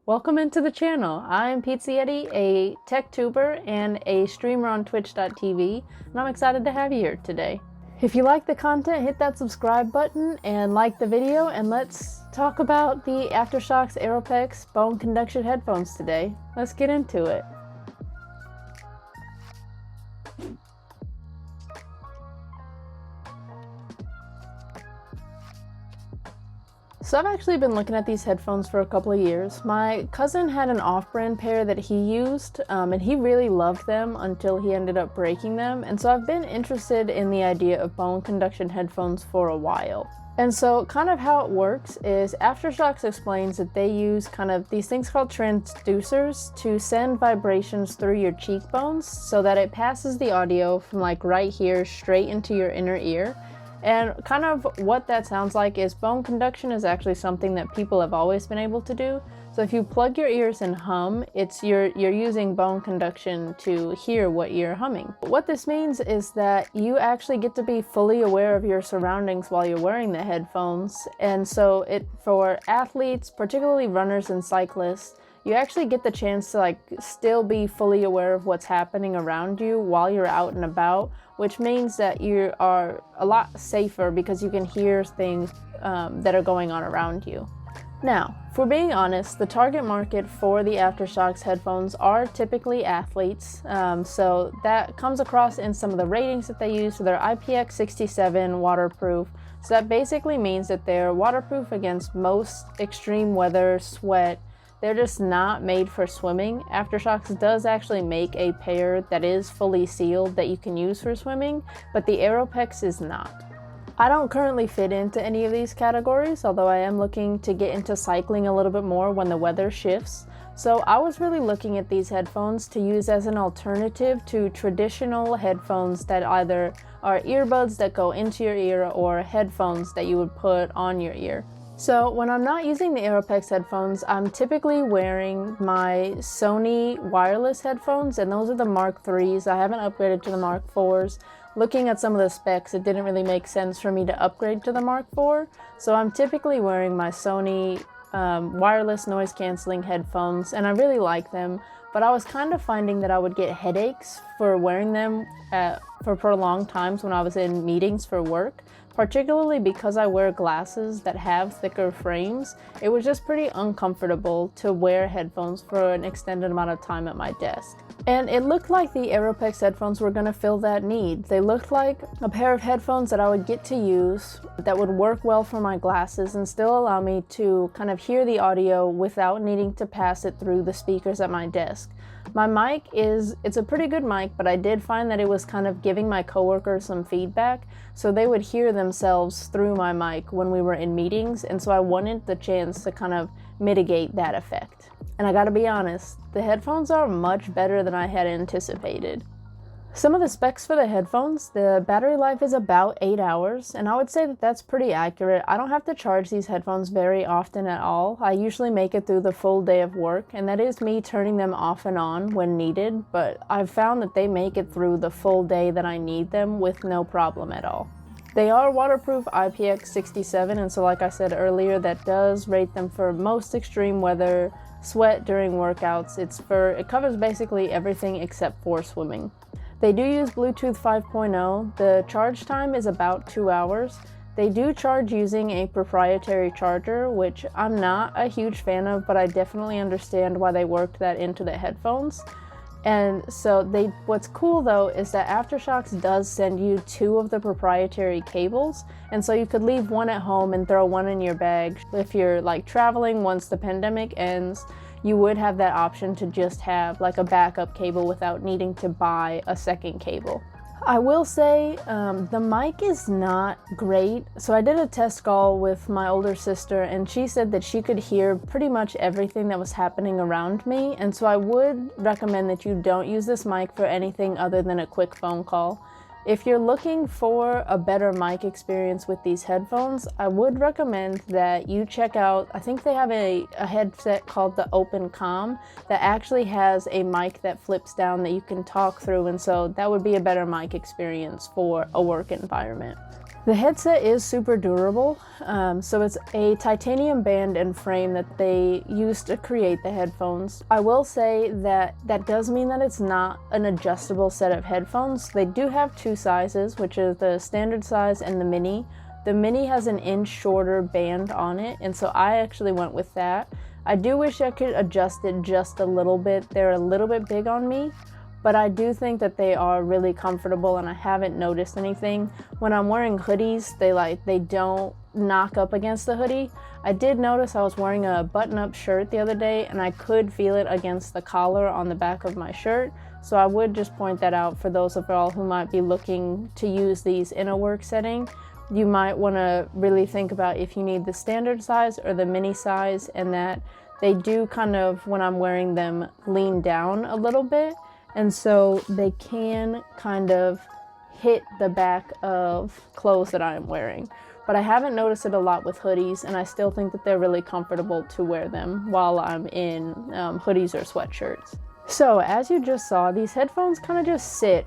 Welcome into the channel. I'm Pizza Yeti, a tech tuber and a streamer on twitch.tv, and I'm excited to have you here today. If you like the content, hit that subscribe button and like the video, and let's talk about the AfterShokz Aeropex bone conduction headphones today. Let's get into it. So I've actually been looking at these headphones for a couple of years. My cousin had an off-brand pair that he used, and he really loved them until he ended up breaking them. And so I've been interested in the idea of bone conduction headphones for a while. And so kind of how it works is AfterShokz explains that they use kind of these things called transducers to send vibrations through your cheekbones so that it passes the audio from like right here straight into your inner ear. And kind of what that sounds like is bone conduction is actually something that people have always been able to do. So if you plug your ears and hum, you're using bone conduction to hear what you're humming. What this means is that you actually get to be fully aware of your surroundings while you're wearing the headphones. And so for athletes, particularly runners and cyclists, you actually get the chance to still be fully aware of what's happening around you while you're out and about, which means that you are a lot safer because you can hear things that are going on around you. Now, if we're being honest, the target market for the AfterShokz headphones are typically athletes, so that comes across in some of the ratings that they use. So they're IPX67 waterproof, so that basically means that they're waterproof against most extreme weather, sweat. They're just not made for swimming. AfterShokz does actually make a pair that is fully sealed that you can use for swimming, but the Aeropex is not. I don't currently fit into any of these categories, although I am looking to get into cycling a little bit more when the weather shifts. So I was really looking at these headphones to use as an alternative to traditional headphones that either are earbuds that go into your ear or headphones that you would put on your ear. So when I'm not using the Aeropex headphones, I'm typically wearing my Sony wireless headphones, and those are the Mark IIIs. I haven't upgraded to the Mark IVs. Looking at some of the specs, it didn't really make sense for me to upgrade to the Mark IV. So I'm typically wearing my Sony wireless noise canceling headphones, and I really like them. But I was kind of finding that I would get headaches for wearing them for prolonged times when I was in meetings for work, particularly because I wear glasses that have thicker frames. It was just pretty uncomfortable to wear headphones for an extended amount of time at my desk. And it looked like the Aeropex headphones were going to fill that need. They looked like a pair of headphones that I would get to use that would work well for my glasses and still allow me to kind of hear the audio without needing to pass it through the speakers at my desk. My mic it's a pretty good mic, but I did find that it was kind of giving my coworkers some feedback, so they would hear themselves through my mic when we were in meetings, and so I wanted the chance to kind of mitigate that effect. And I gotta be honest, the headphones are much better than I had anticipated. Some of the specs for the headphones, the battery life is about 8 hours, and I would say that that's pretty accurate. I don't have to charge these headphones very often at all. I usually make it through the full day of work, and that is me turning them off and on when needed, but I've found that they make it through the full day that I need them with no problem at all. They are waterproof IPX67, and so like I said earlier, that does rate them for most extreme weather, sweat during workouts. It covers basically everything except for swimming. They do use Bluetooth 5.0. The charge time is about 2 hours. They do charge using a proprietary charger, which I'm not a huge fan of, but I definitely understand why they worked that into the headphones. And so what's cool though is that AfterShokz does send you 2 of the proprietary cables, and so you could leave one at home and throw one in your bag. If you're traveling once the pandemic ends, you would have that option to just have a backup cable without needing to buy a second cable. I will say the mic is not great. So I did a test call with my older sister, and she said that she could hear pretty much everything that was happening around me, and so I would recommend that you don't use this mic for anything other than a quick phone call. If you're looking for a better mic experience with these headphones, I would recommend that you check out, I think they have a headset called the Open Comm that actually has a mic that flips down that you can talk through, and so that would be a better mic experience for a work environment. The headset is super durable, so it's a titanium band and frame that they used to create the headphones. I will say that that does mean that it's not an adjustable set of headphones. They do have two sizes, which is the standard size and the mini. The mini has an inch shorter band on it, and so I actually went with that. I do wish I could adjust it just a little bit. They're a little bit big on me, but I do think that they are really comfortable and I haven't noticed anything. When I'm wearing hoodies, they don't knock up against the hoodie. I did notice I was wearing a button-up shirt the other day and I could feel it against the collar on the back of my shirt. So I would just point that out for those of y'all who might be looking to use these in a work setting. You might want to really think about if you need the standard size or the mini size, and that they do kind of, when I'm wearing them, lean down a little bit. And so they can kind of hit the back of clothes that I'm wearing. But I haven't noticed it a lot with hoodies, and I still think that they're really comfortable to wear them while I'm in hoodies or sweatshirts. So as you just saw, these headphones kind of just sit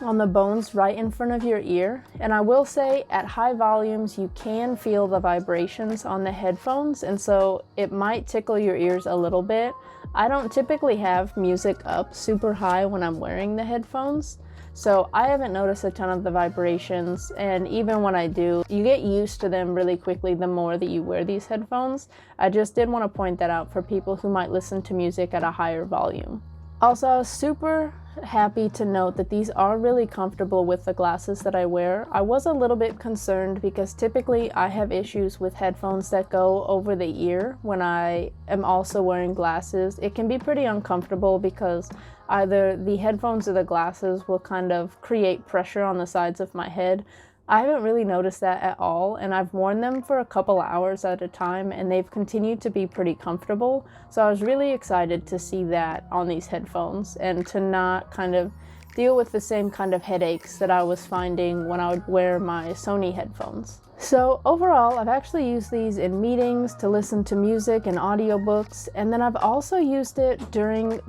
on the bones right in front of your ear. And I will say at high volumes, you can feel the vibrations on the headphones, and so it might tickle your ears a little bit. I don't typically have music up super high when I'm wearing the headphones, so I haven't noticed a ton of the vibrations, and even when I do, you get used to them really quickly the more that you wear these headphones. I just did want to point that out for people who might listen to music at a higher volume. Also, I was super happy to note that these are really comfortable with the glasses that I wear. I was a little bit concerned because typically I have issues with headphones that go over the ear when I am also wearing glasses. It can be pretty uncomfortable because either the headphones or the glasses will kind of create pressure on the sides of my head. I haven't really noticed that at all, and I've worn them for a couple hours at a time and they've continued to be pretty comfortable. So I was really excited to see that on these headphones and to not kind of deal with the same kind of headaches that I was finding when I would wear my Sony headphones. So overall, I've actually used these in meetings to listen to music and audiobooks, and then I've also used it during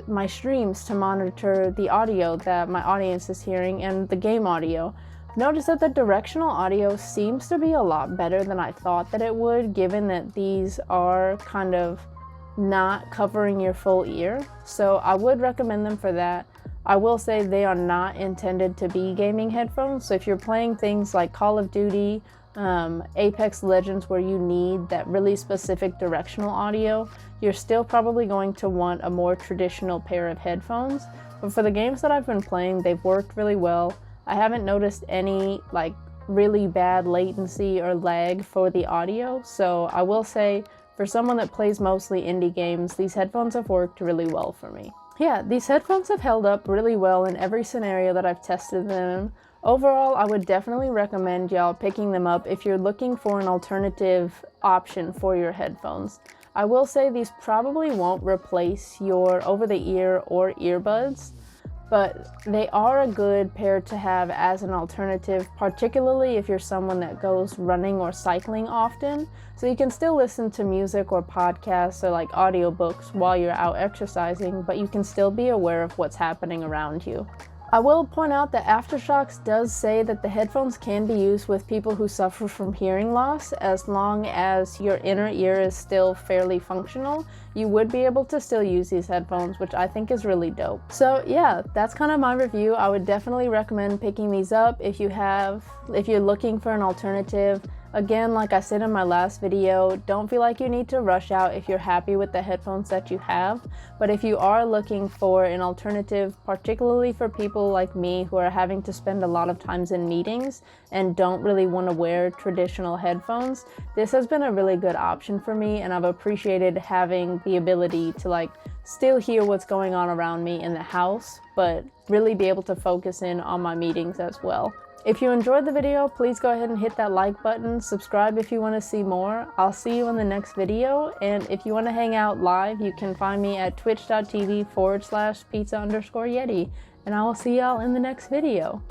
my streams to monitor the audio that my audience is hearing and the game audio. Notice that the directional audio seems to be a lot better than I thought that it would, given that these are kind of not covering your full ear. So I would recommend them for that. I will say they are not intended to be gaming headphones. So if you're playing things like Call of Duty, Apex Legends, where you need that really specific directional audio, you're still probably going to want a more traditional pair of headphones. But for the games that I've been playing, they've worked really well. I haven't noticed any really bad latency or lag for the audio, so I will say for someone that plays mostly indie games, these headphones have worked really well for me. Yeah, these headphones have held up really well in every scenario that I've tested them in. Overall, I would definitely recommend y'all picking them up if you're looking for an alternative option for your headphones. I will say these probably won't replace your over-the-ear or earbuds, but they are a good pair to have as an alternative, particularly if you're someone that goes running or cycling often. So you can still listen to music or podcasts or audiobooks while you're out exercising, but you can still be aware of what's happening around you. I will point out that AfterShokz does say that the headphones can be used with people who suffer from hearing loss. As long as your inner ear is still fairly functional, you would be able to still use these headphones, which I think is really dope. So yeah, that's kind of my review. I would definitely recommend picking these up if you're looking for an alternative. Again, like I said in my last video, don't feel like you need to rush out if you're happy with the headphones that you have. But if you are looking for an alternative, particularly for people like me who are having to spend a lot of times in meetings and don't really want to wear traditional headphones, this has been a really good option for me, and I've appreciated having the ability to still hear what's going on around me in the house, but really be able to focus in on my meetings as well. If you enjoyed the video, please go ahead and hit that like button, subscribe if you want to see more. I'll see you in the next video, and if you want to hang out live, you can find me at twitch.tv/pizza_yeti, and I will see y'all in the next video.